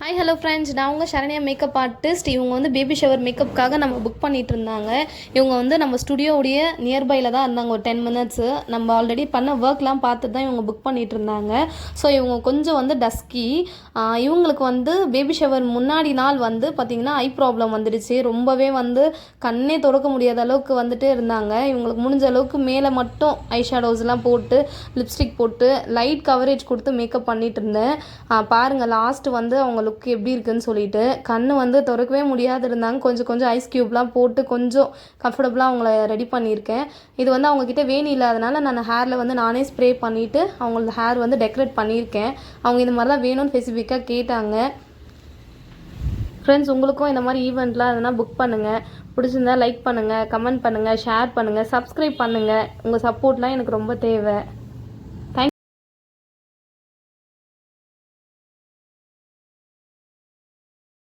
Hi hello friends, நான் உங்கள் Saranya makeup artist. இவங்க வந்து பேபி ஷவர் மேக்கப்புக்காக நம்ம புக் பண்ணிகிட்டு இருந்தாங்க. இவங்க வந்து நம்ம ஸ்டுடியோவுடைய நியர்பையில் தான் இருந்தாங்க. ஒரு 10 மினிட்ஸு நம்ம ஆல்ரெடி பண்ண ஒர்க்லாம் பார்த்துட்டு தான் இவங்க புக் பண்ணிகிட்டு இருந்தாங்க. ஸோ இவங்க கொஞ்சம் வந்து டஸ்கி. இவங்களுக்கு வந்து பேபி ஷவர் முன்னாடி நாள் வந்து பார்த்திங்கன்னா ஐ ப்ராப்ளம் வந்துடுச்சு. ரொம்பவே வந்து கண்ணே திறக்க முடியாத அளவுக்கு வந்துட்டு இருந்தாங்க. இவங்களுக்கு முடிஞ்ச அளவுக்கு மேலே மட்டும் ஐ ஷேடோஸ்லாம் போட்டு லிப்ஸ்டிக் போட்டு லைட் கவரேஜ் கொடுத்து மேக்கப் பண்ணிகிட்டு இருந்தேன். பாருங்கள் லாஸ்ட்டு வந்து அவங்க லுக் எப்படி இருக்குன்னு சொல்லிட்டு கண் வந்து திறக்கவே முடியாது இருந்தாங்க. கொஞ்சம் கொஞ்சம் ஐஸ் க்யூப்லாம் போட்டு கொஞ்சம் கம்ஃபர்டபுளாக அவங்கள ரெடி பண்ணியிருக்கேன். இது வந்து அவங்கக்கிட்ட வேணி இல்லாதனால நான் ஹேரில் வந்து நானே ஸ்ப்ரே பண்ணிவிட்டு அவங்களோட ஹேர் வந்து டெக்கரேட் பண்ணியிருக்கேன். அவங்க இந்த மாதிரி தான் வேணும்னு ஸ்பெசிஃபிக்காக கேட்டாங்க. ஃப்ரெண்ட்ஸ், உங்களுக்கும் இந்த மாதிரி ஈவெண்ட்லாம் எதனா புக் பண்ணுங்கள். பிடிச்சிருந்தா லைக் பண்ணுங்கள், கமெண்ட் பண்ணுங்கள், ஷேர் பண்ணுங்கள், சப்ஸ்கிரைப் பண்ணுங்கள். உங்கள் சப்போர்ட்லாம் எனக்கு ரொம்ப தேவை.